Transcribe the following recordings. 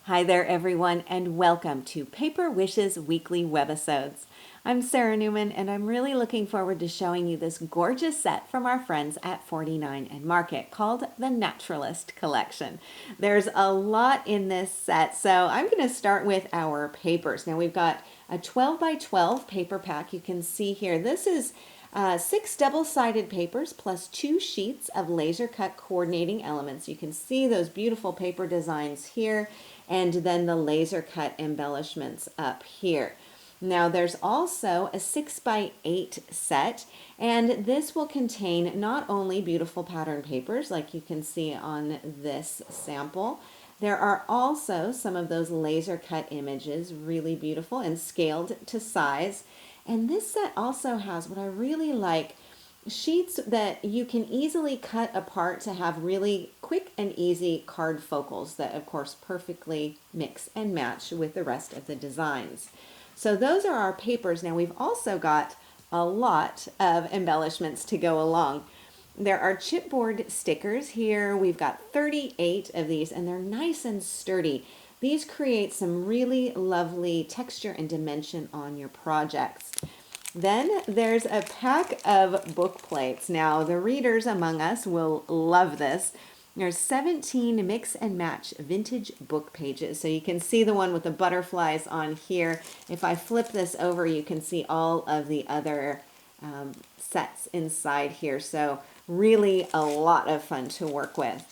Hi there, everyone, and welcome to Paper Wishes Weekly Webisodes. I'm Sara Newman, and I'm really looking forward to showing you this gorgeous set from our friends at 49 and Market called the Naturalist Collection. There's a lot in this set, so I'm going to start with our papers. Now we've got a 12 by 12 paper pack. You can see here, this is 6 double-sided papers plus 2 sheets of laser cut coordinating elements. You can see those beautiful paper designs here, and then the laser cut embellishments up here. Now there's also a 6 by 8 set, and this will contain not only beautiful pattern papers like you can see on this sample. There are also some of those laser cut images, really beautiful and scaled to size. And this set also has what I really like, sheets that you can easily cut apart to have really quick and easy card focals that of course perfectly mix and match with the rest of the designs. So those are our papers. Now we've also got a lot of embellishments to go along. There are chipboard stickers here. We've got 38 of these, and they're nice and sturdy. These create some really lovely texture and dimension on your projects. Then there's a pack of book plates. Now the readers among us will love this. There's 17 mix and match vintage book pages. So you can see the one with the butterflies on here. If I flip this over, you can see all of the other sets inside here. So really a lot of fun to work with.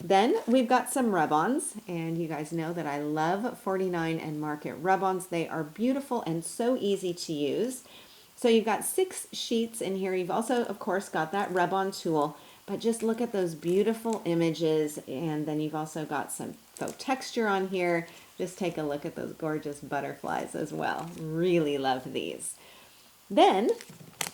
Then we've got some rub-ons, and you guys know that I love 49 and Market rub-ons. They are beautiful and so easy to use. So you've got 6 sheets in here. You've also, of course, got that rub-on tool, but just look at those beautiful images, and then you've also got some faux texture on here. Just take a look at those gorgeous butterflies as well. Really love these. Then,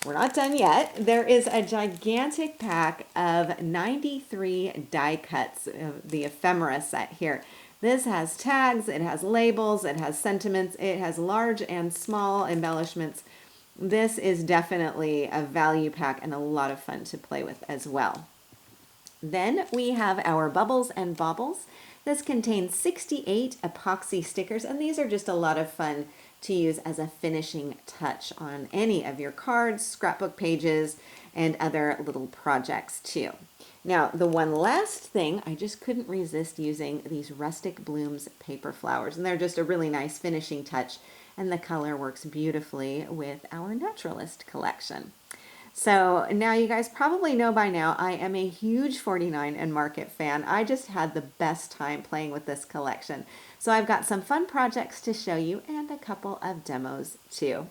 we're not done yet. There is a gigantic pack of 93 die cuts of the Ephemera Set here. This has tags, it has labels, it has sentiments, it has large and small embellishments. This is definitely a value pack and a lot of fun to play with as well. Then we have our Bubbles and Bobbles. This contains 68 epoxy stickers, and these are just a lot of fun to use as a finishing touch on any of your cards, scrapbook pages, and other little projects too. Now, the one last thing, I just couldn't resist using these Rustic Blooms paper flowers, and they're just a really nice finishing touch, and the color works beautifully with our Naturalist collection. So now you guys probably know by now I am a huge 49 and Market fan. I just had the best time playing with this collection. So I've got some fun projects to show you and a couple of demos too.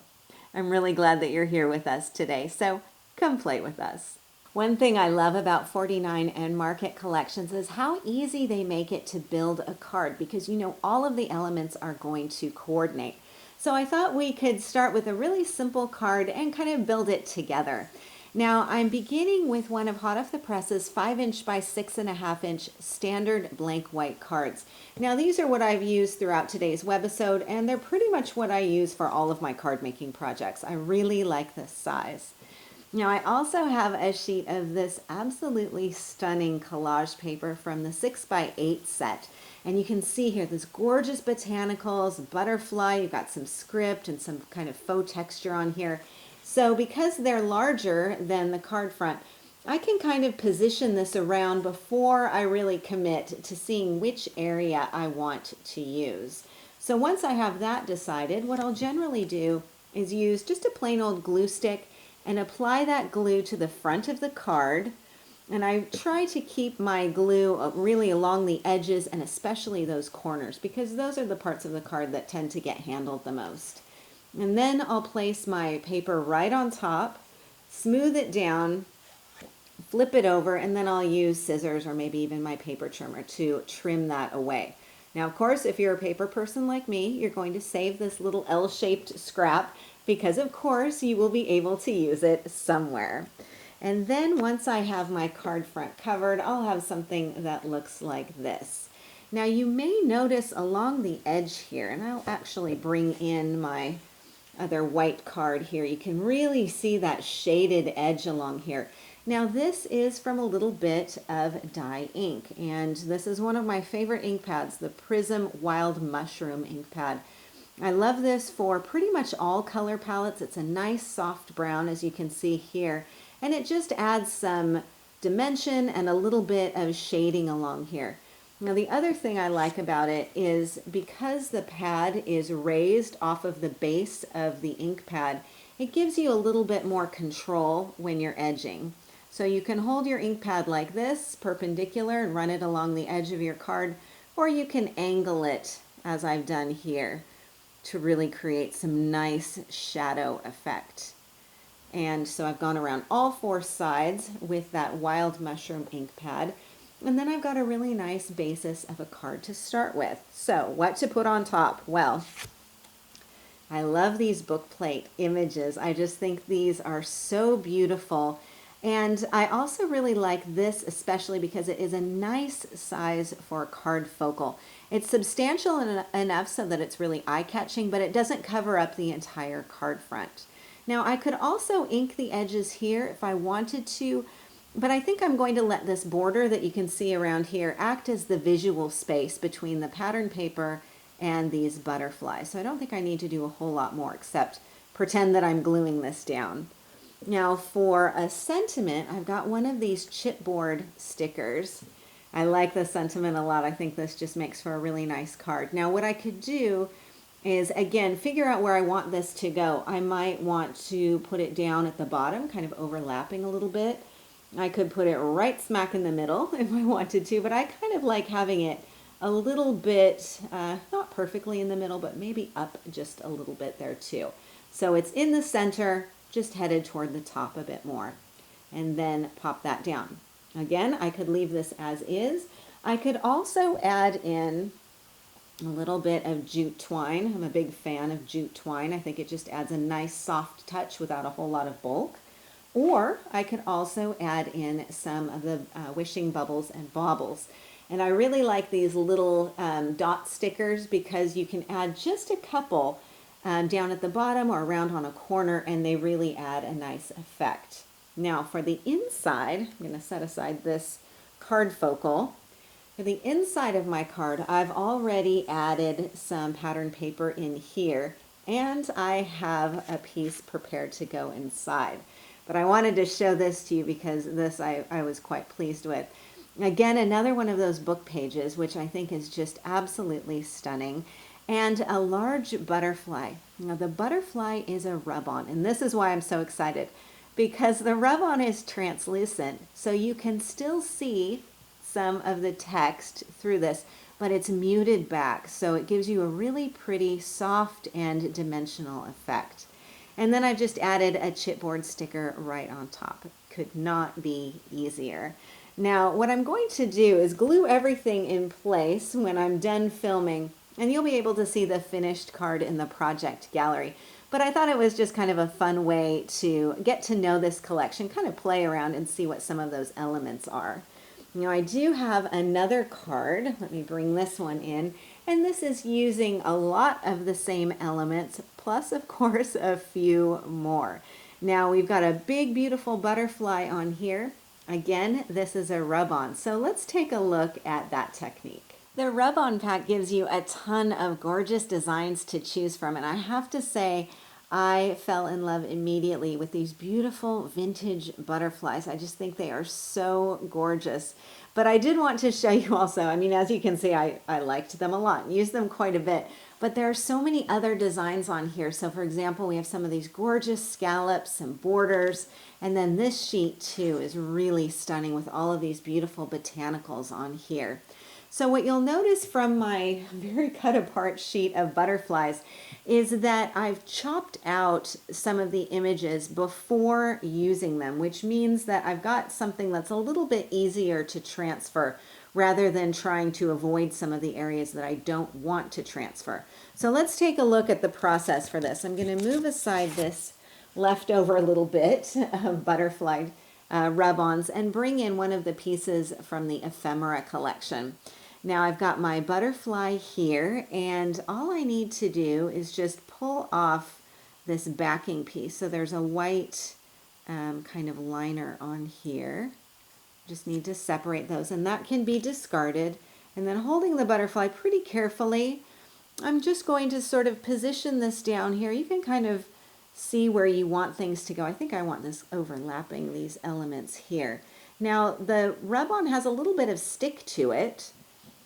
I'm really glad that you're here with us today, so come play with us. One thing I love about 49 and Market collections is how easy they make it to build a card, because you know all of the elements are going to coordinate. So I thought we could start with a really simple card and kind of build it together. Now I'm beginning with one of Hot Off the Press's 5" by 6.5" standard blank white cards. Now these are what I've used throughout today's webisode, and they're pretty much what I use for all of my card making projects. I really like this size. Now I also have a sheet of this absolutely stunning collage paper from the 6 by 8 set. And you can see here this gorgeous botanicals, butterfly, you've got some script and some kind of faux texture on here. So because they're larger than the card front, I can kind of position this around before I really commit to seeing which area I want to use. So once I have that decided, what I'll generally do is use just a plain old glue stick and apply that glue to the front of the card. And I try to keep my glue really along the edges and especially those corners, because those are the parts of the card that tend to get handled the most. And then I'll place my paper right on top, smooth it down, flip it over, and then I'll use scissors or maybe even my paper trimmer to trim that away. Now, of course, if you're a paper person like me, you're going to save this little L-shaped scrap because, of course, you will be able to use it somewhere. And then once I have my card front covered, I'll have something that looks like this. Now you may notice along the edge here, and I'll actually bring in my other white card here, you can really see that shaded edge along here. Now this is from a little bit of dye ink, and this is one of my favorite ink pads, the Prism Wild Mushroom ink pad. I love this for pretty much all color palettes. It's a nice soft brown, as you can see here, and it just adds some dimension and a little bit of shading along here. Now the other thing I like about it is because the pad is raised off of the base of the ink pad, it gives you a little bit more control when you're edging. So you can hold your ink pad like this, perpendicular, and run it along the edge of your card, or you can angle it, as I've done here, to really create some nice shadow effect. And so I've gone around all four sides with that Wild Mushroom ink pad. And then I've got a really nice basis of a card to start with. So what to put on top? Well, I love these book plate images. I just think these are so beautiful. And I also really like this, especially because it is a nice size for a card focal. It's substantial enough so that it's really eye-catching, but it doesn't cover up the entire card front. Now I could also ink the edges here if I wanted to, but I think I'm going to let this border that you can see around here act as the visual space between the pattern paper and these butterflies. So I don't think I need to do a whole lot more except pretend that I'm gluing this down. Now for a sentiment, I've got one of these chipboard stickers. I like the sentiment a lot. I think this just makes for a really nice card. Now what I could do is, again, figure out where I want this to go. I might want to put it down at the bottom, kind of overlapping a little bit. I could put it right smack in the middle if I wanted to, but I kind of like having it a little bit, not perfectly in the middle, but maybe up just a little bit there too. So it's in the center, just headed toward the top a bit more, and then pop that down. Again, I could leave this as is. I could also add in a little bit of jute twine. I'm a big fan of jute twine. I think it just adds a nice soft touch without a whole lot of bulk. Or I could also add in some of the wishing bubbles and bobbles. And I really like these little dot stickers because you can add just a couple down at the bottom or around on a corner, and they really add a nice effect. Now for the inside, I'm going to set aside this card focal. For the inside of my card, I've already added some pattern paper in here, and I have a piece prepared to go inside. But I wanted to show this to you because this I was quite pleased with. Again, another one of those book pages, which I think is just absolutely stunning. And a large butterfly. Now the butterfly is a rub-on, and this is why I'm so excited, because the rub-on is translucent, so you can still see some of the text through this, but it's muted back, so it gives you a really pretty soft and dimensional effect. And then I've just added a chipboard sticker right on top. It could not be easier. Now what I'm going to do is glue everything in place when I'm done filming, and you'll be able to see the finished card in the project gallery. But I thought it was just kind of a fun way to get to know this collection, kind of play around and see what some of those elements are. Now I do have another card. Let me bring this one in. And this is using a lot of the same elements, plus of course a few more. Now we've got a big beautiful butterfly on here. Again, this is a rub-on. So let's take a look at that technique. The rub-on pack gives you a ton of gorgeous designs to choose from, and I have to say I fell in love immediately with these beautiful vintage butterflies. I just think they are so gorgeous. But I did want to show you also, I mean, as you can see, I liked them a lot and used them quite a bit. But there are so many other designs on here. So for example, we have some of these gorgeous scallops and borders. And then this sheet too is really stunning with all of these beautiful botanicals on here. So what you'll notice from my very cut apart sheet of butterflies is that I've chopped out some of the images before using them, which means that I've got something that's a little bit easier to transfer rather than trying to avoid some of the areas that I don't want to transfer. So let's take a look at the process for this. I'm going to move aside this leftover little bit of butterfly rub-ons and bring in one of the pieces from the Ephemera collection. Now I've got my butterfly here, and all I need to do is just pull off this backing piece. So there's a white kind of liner on here. Just need to separate those, and that can be discarded. And then holding the butterfly pretty carefully, I'm just going to sort of position this down here. You can kind of see where you want things to go. I think I want this overlapping these elements here. Now the rub-on has a little bit of stick to it,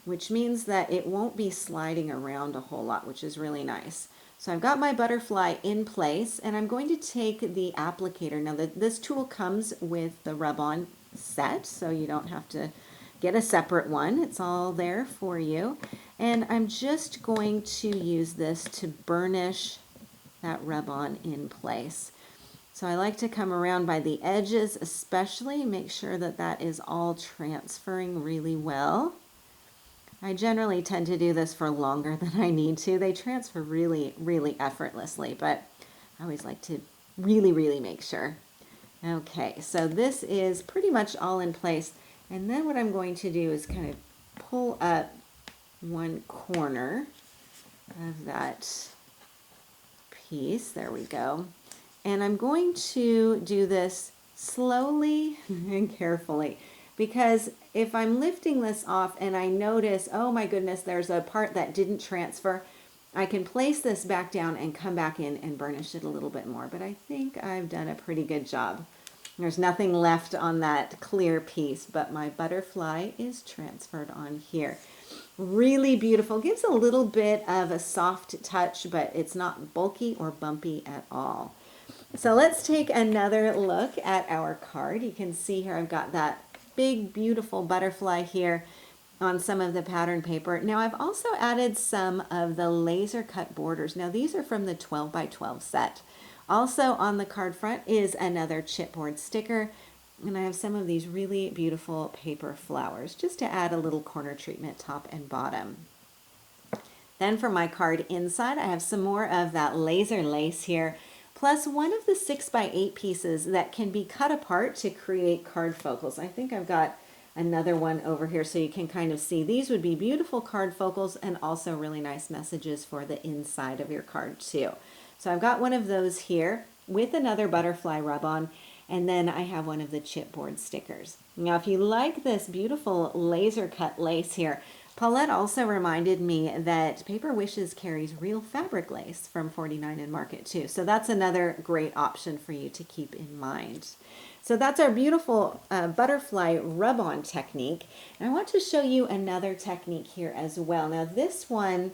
which means that it won't be sliding around a whole lot, which is really nice. So I've got my butterfly in place, and I'm going to take the applicator. Now this tool comes with the rub-on set, so you don't have to get a separate one. It's all there for you. And I'm just going to use this to burnish that rub-on in place. So I like to come around by the edges especially, make sure that that is all transferring really well. I generally tend to do this for longer than I need to. They transfer really, really effortlessly, but I always like to really make sure. Okay, so this is pretty much all in place. And then what I'm going to do is kind of pull up one corner of that piece. There we go. And I'm going to do this slowly and carefully, because if I'm lifting this off and I notice, oh my goodness, there's a part that didn't transfer, I can place this back down and come back in and burnish it a little bit more. But I think I've done a pretty good job. There's nothing left on that clear piece, but my butterfly is transferred on here. Really beautiful. Gives a little bit of a soft touch, but it's not bulky or bumpy at all. So let's take another look at our card. You can see here I've got that big, beautiful butterfly here on some of the pattern paper. Now I've also added some of the laser cut borders. Now these are from the 12 by 12 set. Also on the card front is another chipboard sticker, and I have some of these really beautiful paper flowers just to add a little corner treatment top and bottom. Then for my card inside, I have some more of that laser lace here, plus one of the 6 by 8 pieces that can be cut apart to create card focals. I think I've got another one over here so you can kind of see. These would be beautiful card focals and also really nice messages for the inside of your card too. So I've got one of those here with another butterfly rub-on, and then I have one of the chipboard stickers. Now if you like this beautiful laser cut lace here, Paulette also reminded me that Paper Wishes carries real fabric lace from 49 and Market too. So that's another great option for you to keep in mind. So that's our beautiful butterfly rub-on technique. And I want to show you another technique here as well. Now this one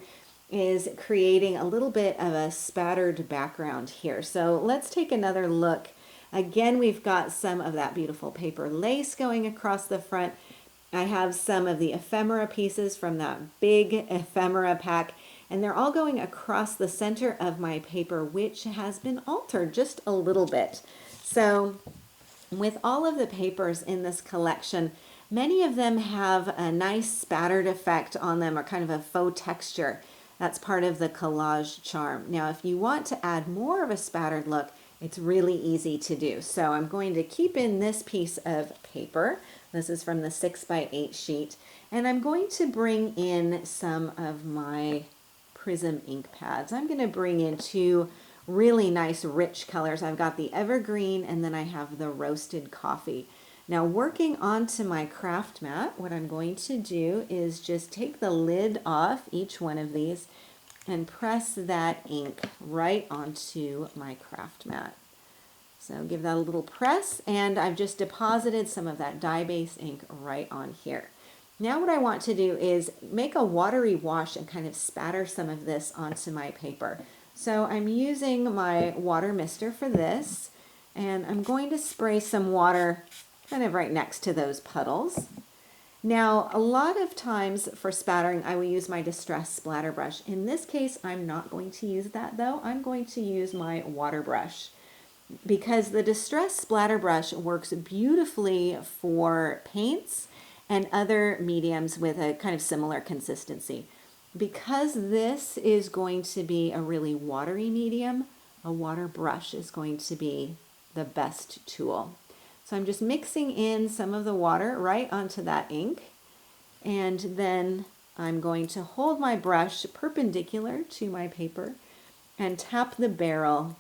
is creating a little bit of a spattered background here. So let's take another look. Again, we've got some of that beautiful paper lace going across the front. I have some of the ephemera pieces from that big ephemera pack, and they're all going across the center of my paper, which has been altered just a little bit. So with all of the papers in this collection, many of them have a nice spattered effect on them, or kind of a faux texture. That's part of the collage charm. Now, if you want to add more of a spattered look, it's really easy to do. So I'm going to keep in this piece of paper. This is from the 6 by 8 sheet. And I'm going to bring in some of my Prism ink pads. I'm going to bring in two really nice rich colors. I've got the evergreen, and then I have the roasted coffee. Now working onto my craft mat, what I'm going to do is just take the lid off each one of these and press that ink right onto my craft mat. So give that a little press, and I've just deposited some of that dye-based ink right on here. Now what I want to do is make a watery wash and kind of spatter some of this onto my paper. So I'm using my water mister for this, and I'm going to spray some water kind of right next to those puddles. Now, a lot of times for spattering, I will use my Distress splatter brush. In this case, I'm not going to use that though. I'm going to use my water brush, because the Distress splatter brush works beautifully for paints and other mediums with a kind of similar consistency. Because this is going to be a really watery medium, a water brush is going to be the best tool. So I'm just mixing in some of the water right onto that ink, and then I'm going to hold my brush perpendicular to my paper and tap the barrel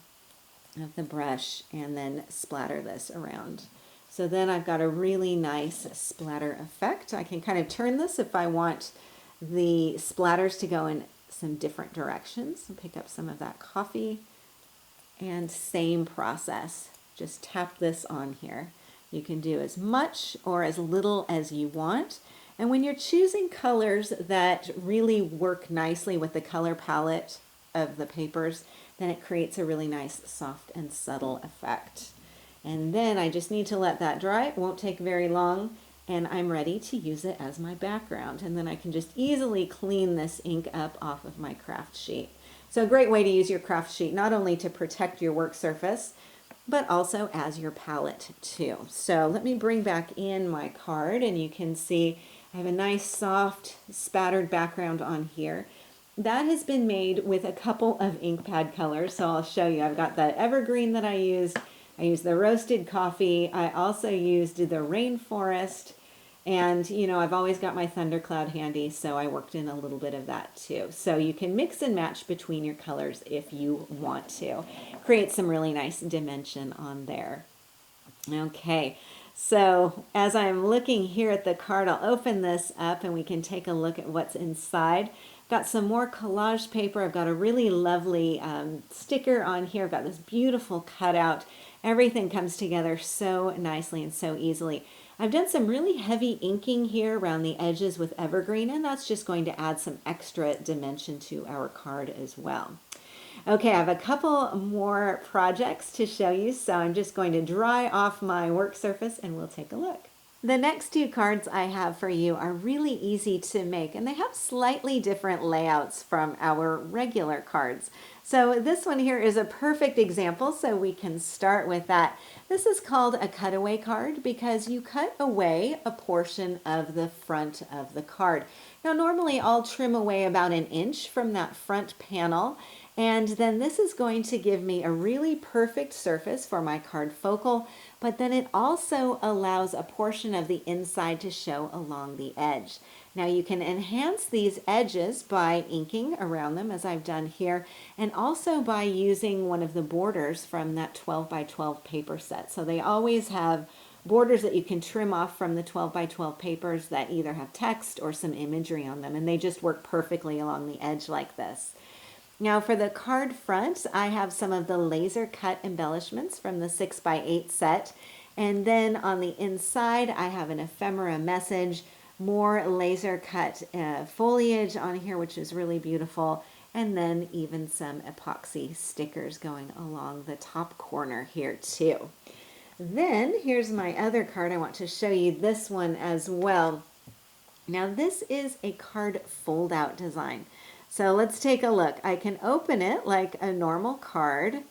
of the brush and then splatter this around. So then I've got a really nice splatter effect. I can kind of turn this if I want the splatters to go in some different directions. And pick up some of that coffee, and same process. Just tap this on here. You can do as much or as little as you want. And when you're choosing colors that really work nicely with the color palette of the papers, then it creates a really nice soft and subtle effect. And then I just need to let that dry. It won't take very long, and I'm ready to use it as my background. And then I can just easily clean this ink up off of my craft sheet. So a great way to use your craft sheet, not only to protect your work surface, but also as your palette too. So let me bring back in my card, and you can see I have a nice soft spattered background on here. That has been made with a couple of ink pad colors, so I'll show you. I've got the evergreen that I used the roasted coffee. I also used the rainforest, and you know, I've always got my thundercloud handy, so I worked in a little bit of that too. So you can mix and match between your colors if you want to. Create some really nice dimension on there. Okay, so as I'm looking here at the card, I'll open this up and we can take a look at what's inside. Got some more collage paper. I've got a really lovely sticker on here. I've got this beautiful cutout. Everything comes together so nicely and so easily. I've done some really heavy inking here around the edges with evergreen, and that's just going to add some extra dimension to our card as well. Okay, I have a couple more projects to show you, so I'm just going to dry off my work surface and we'll take a look. The next two cards I have for you are really easy to make, and they have slightly different layouts from our regular cards. So this one here is a perfect example, so we can start with that. This is called a cutaway card because you cut away a portion of the front of the card. Now normally I'll trim away about 1 inch from that front panel, and then this is going to give me a really perfect surface for my card focal, but then it also allows a portion of the inside to show along the edge. Now you can enhance these edges by inking around them, as I've done here, and also by using one of the borders from that 12 by 12 paper set. So they always have borders that you can trim off from the 12 by 12 papers that either have text or some imagery on them, and they just work perfectly along the edge like this. Now for the card front, I have some of the laser cut embellishments from the 6 by 8 set. And then on the inside, I have an ephemera message, more laser cut foliage on here, which is really beautiful. And then even some epoxy stickers going along the top corner here too. Then here's my other card. I want to show you this one as well. Now this is a card fold out design. So let's take a look. I can open it like a normal card,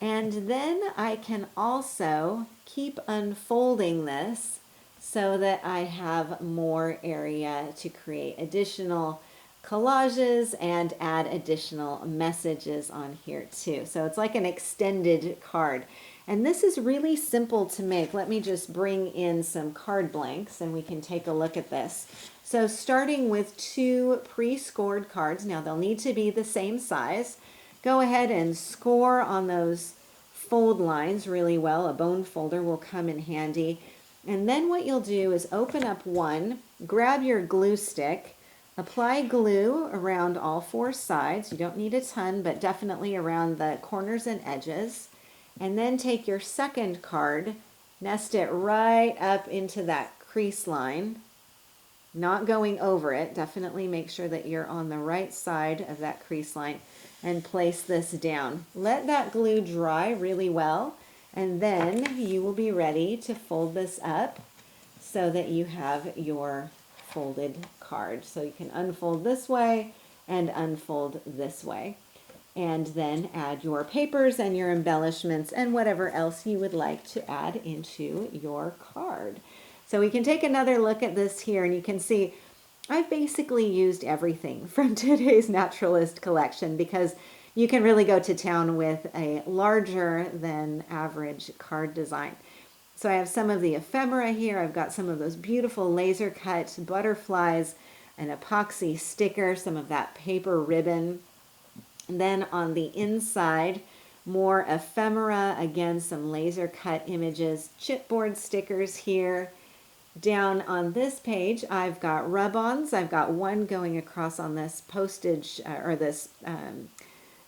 and then I can also keep unfolding this so that I have more area to create additional collages and add additional messages on here too. So it's like an extended card. And this is really simple to make. Let me just bring in some card blanks and we can take a look at this. So starting with 2 pre-scored cards, now they'll need to be the same size. Go ahead and score on those fold lines really well. A bone folder will come in handy. And then what you'll do is open up one, grab your glue stick, apply glue around all 4 sides. You don't need a ton, but definitely around the corners and edges. And then take your second card, nest it right up into that crease line. Not going over it. Definitely make sure that you're on the right side of that crease line and place this down. Let that glue dry really well, and then you will be ready to fold this up so that you have your folded card. So you can unfold this way and unfold this way, and then add your papers and your embellishments and whatever else you would like to add into your card. So we can take another look at this here, and you can see I've basically used everything from today's Naturalist collection because you can really go to town with a larger than average card design. So I have some of the ephemera here. I've got some of those beautiful laser cut butterflies, an epoxy sticker, some of that paper ribbon. And then on the inside, More ephemera, again, some laser cut images, chipboard stickers here. Down on this page, I've got rub-ons. I've got one going across on this postage or this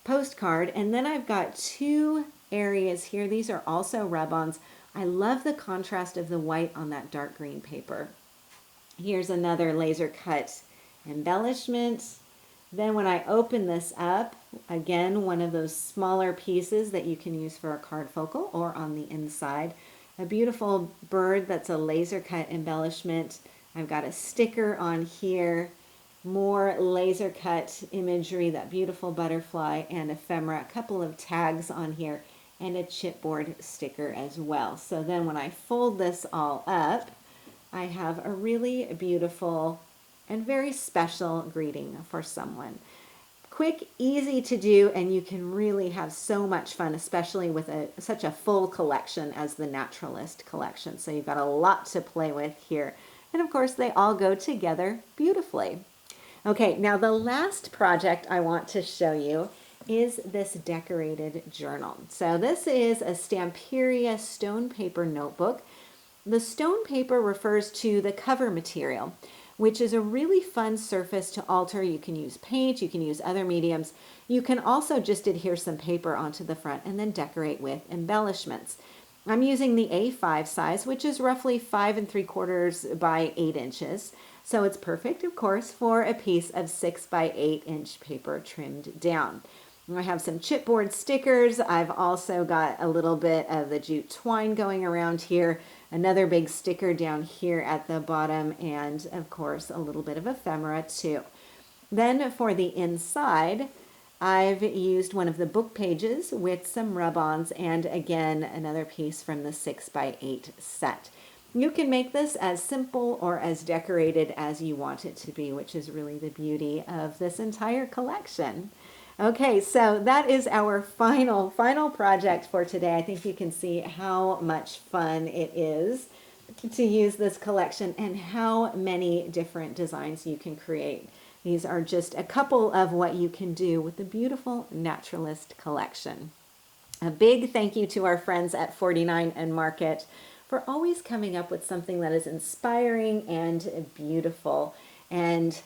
postcard, and then I've got two areas here. These are also rub-ons. I love the contrast of the white on that dark green paper. Here's another laser cut embellishment. Then when I open this up, again, one of those smaller pieces that you can use for a card focal or on the inside. A beautiful bird that's a laser cut embellishment. I've got a sticker on here, more laser cut imagery, that beautiful butterfly and ephemera, a couple of tags on here, and a chipboard sticker as well. So then when I fold this all up, I have a really beautiful and very special greeting for someone. Quick, easy to do, and you can really have so much fun, especially with such a full collection as the Naturalist collection. So you've got a lot to play with here. And of course, they all go together beautifully. Okay, now the last project I want to show you is this decorated journal. So this is a Stamperia stone paper notebook. The stone paper refers to the cover material, which is a really fun surface to alter. You can use paint, you can use other mediums. You can also just adhere some paper onto the front and then decorate with embellishments. I'm using the A5 size, which is roughly 5 3/4 by 8 inches. So it's perfect, of course, for a piece of 6 by 8 inch paper trimmed down. I have some chipboard stickers. I've also got a little bit of the jute twine going around here, another big sticker down here at the bottom, and of course a little bit of ephemera too. Then for the inside, I've used one of the book pages with some rub-ons and again another piece from the 6 by 8 set. You can make this as simple or as decorated as you want it to be, which is really the beauty of this entire collection. Okay, so that is our final project for today. I think you can see how much fun it is to use this collection and how many different designs you can create. These are just a couple of what you can do with the beautiful Naturalist collection. A big thank you to our friends at 49 and Market for always coming up with something that is inspiring and beautiful. And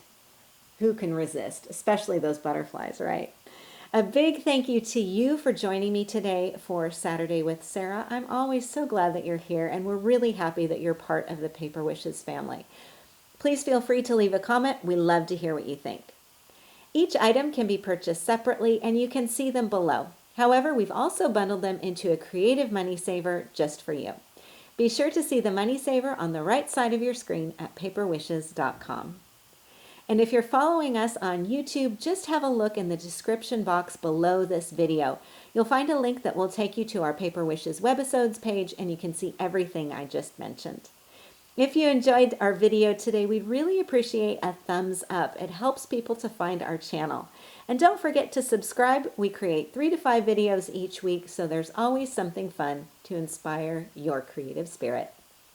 who can resist, especially those butterflies, right? A big thank you to you for joining me today for Saturday with Sara. I'm always so glad that you're here, and we're really happy that you're part of the Paper Wishes family. Please feel free to leave a comment. We love to hear what you think. Each item can be purchased separately, and you can see them below. However, we've also bundled them into a creative money saver just for you. Be sure to see the money saver on the right side of your screen at paperwishes.com. And if you're following us on YouTube, just have a look in the description box below this video. You'll find a link that will take you to our Paper Wishes webisodes page, and you can see everything I just mentioned. If you enjoyed our video today, we'd really appreciate a thumbs up. It helps people to find our channel. And don't forget to subscribe. We create 3 to 5 videos each week, so there's always something fun to inspire your creative spirit.